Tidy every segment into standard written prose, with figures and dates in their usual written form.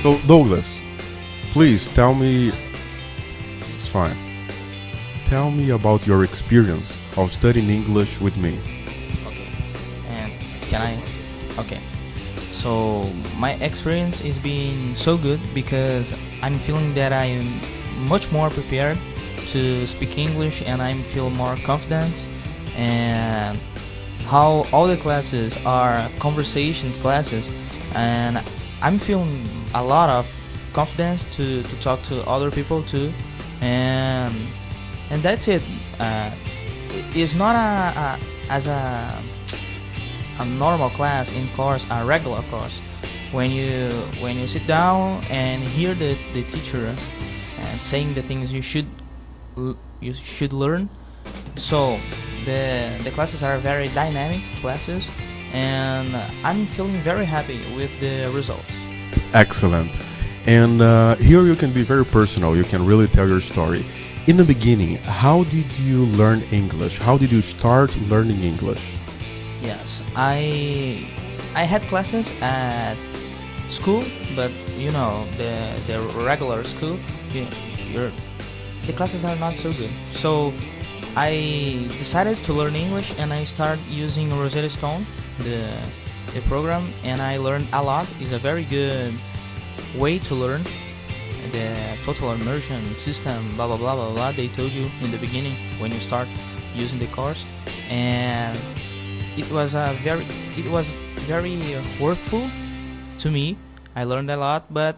So Douglas, please tell me. It's fine. Tell me about your experience of studying English with me. Okay. And can I? Okay. So my experience is being so good because I'm feeling that I am much more prepared to speak English and I feel more confident, and how all the classes are conversations classes, and I'm feeling a lot of confidence to talk to other people too, and that's it. It's not a normal class in course, a regular course. When you sit down and hear the teacher and saying the things you should learn, so the classes are very dynamic classes, and I'm feeling very happy with the results. Excellent. And here you can be very personal. You can really tell your story. In the beginning, how did you learn English? How did you start learning English? Yes, I had classes at school, but you know the regular school, the classes are not so good. So I decided to learn English, and I started using Rosetta Stone, the program, and I learned a lot. It's a very good way to learn the total immersion system, blah blah blah blah blah. They told you in the beginning when you start using the course, and it was very worthful to me. I learned a lot, but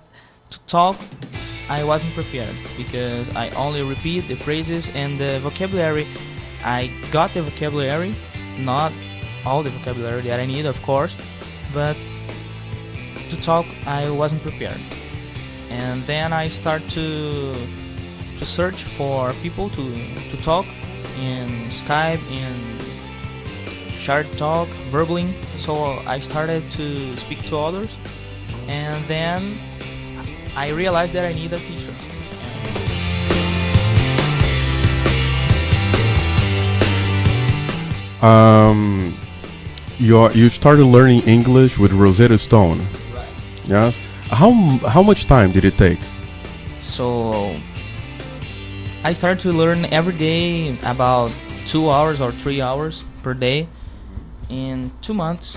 to talk, I wasn't prepared because I only repeat the phrases and the vocabulary. I got the vocabulary, not all the vocabulary that I need, of course, but to talk, I wasn't prepared. And then I start to search for people to talk in Skype, in shared talk, verbaling. So I started to speak to others, and then I realized that I need a teacher. You started learning English with Rosetta Stone. Right. Yes. How much time did it take? So I started to learn every day about 2 hours or 3 hours per day. In 2 months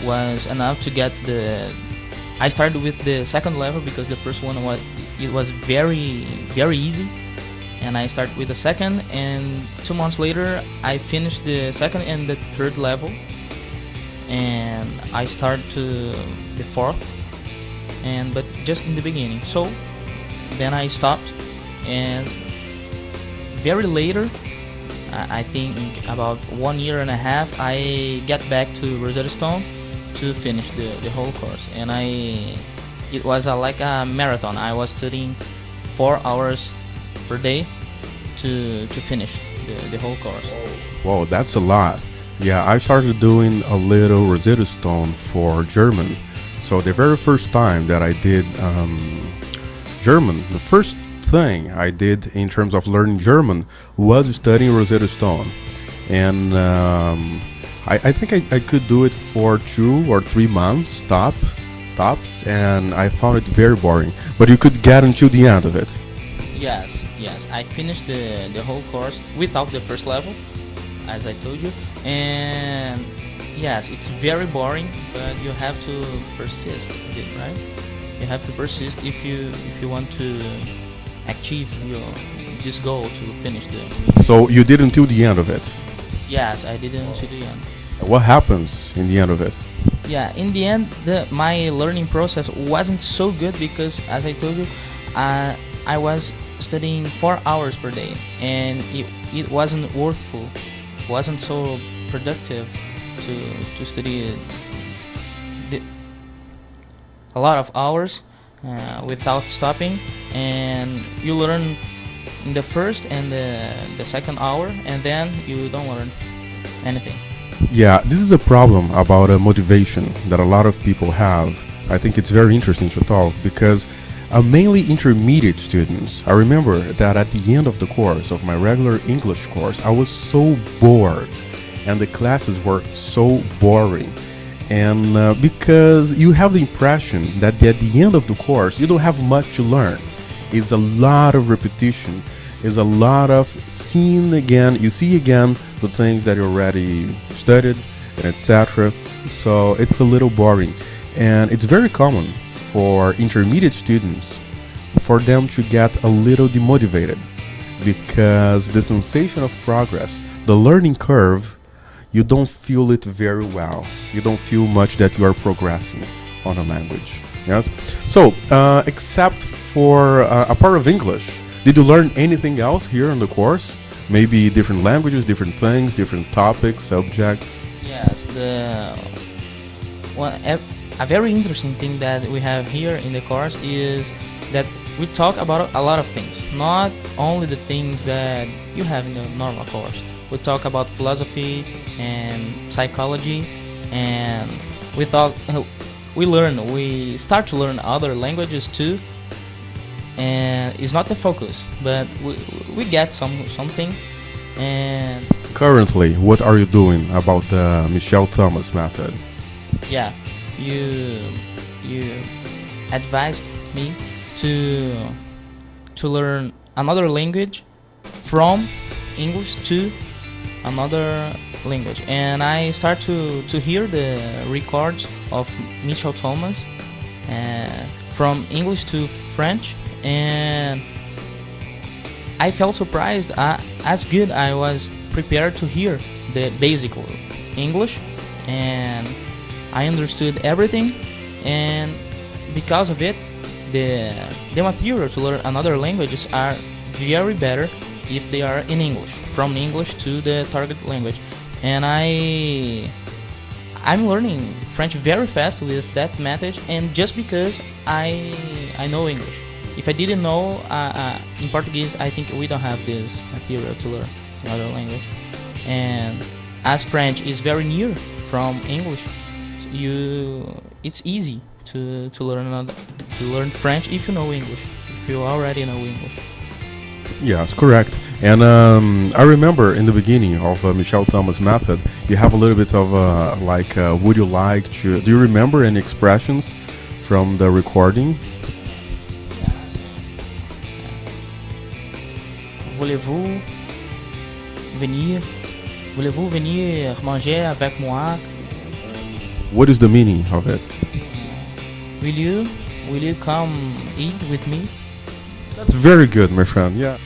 was enough to get I started with the second level because the first one was very very easy, and I started with the second, and 2 months later I finished the second and the third level, and I started to the fourth, but just in the beginning. So then I stopped, and very later, I think about 1 year and a half, I get back to Rosetta Stone to finish the whole course, and it was like a marathon. I was studying 4 hours per day to finish the whole course. Whoa, that's a lot. Yeah, I started doing a little Rosetta Stone for German. So the very first time that I did German, the first thing I did in terms of learning German was studying Rosetta Stone, and I think I could do it for 2 or 3 months tops, and I found it very boring. But you could get until the end of it. Yes, I finished the whole course without the first level, as I told you, and yes, it's very boring, but you have to persist, right? You have to persist if you want to achieve this goal to finish the. So you did until the end of it? Yes, I did until the end. What happens in the end of it? Yeah, in the end, my learning process wasn't so good because, as I told you, I was studying 4 hours per day, and it wasn't worthful, wasn't so productive to study a lot of hours without stopping, and you learn in the first and the second hour, and then you don't learn anything. Yeah, this is a problem about motivation that a lot of people have. I think it's very interesting to talk because mainly intermediate students, I remember that at the end of the course, of my regular English course, I was so bored and the classes were so boring. And because you have the impression that at the end of the course, you don't have much to learn. It's a lot of repetition. It's a lot of seeing again. You see again the things that you already studied, and etc. So it's a little boring. And it's very common for intermediate students for them to get a little demotivated because the sensation of progress, the learning curve, you don't feel it very well. You don't feel much that you are progressing on a language. Yes. So, except for a part of English, did you learn anything else here in the course? Maybe different languages, different things, different topics, subjects? Yes, a very interesting thing that we have here in the course is that we talk about a lot of things, not only the things that you have in the normal course. We talk about philosophy and psychology, and we start to learn other languages too. And it's not the focus, but we get something. And currently, what are you doing about the Michel Thomas method? Yeah, you advised me to learn another language from English to another language, and I start to hear the records of Michel Thomas from English to French, and I felt surprised as good I was prepared to hear the basic English, and I understood everything, and because of it, the material to learn another languages are very better if they are in English, from English to the target language. And I'm learning French very fast with that method, and just because I know English. If I didn't know in Portuguese, I think we don't have this material to learn another language. And as French is very near from English, it's easy to learn French if you know English, if you already know English. Yes, correct. And I remember in the beginning of Michel Thomas' method, you have a little bit of would you like to... Do you remember any expressions from the recording? Voulez-vous venir manger avec moi? What is the meaning of it? Will you come eat with me? That's very good, my friend. Yeah.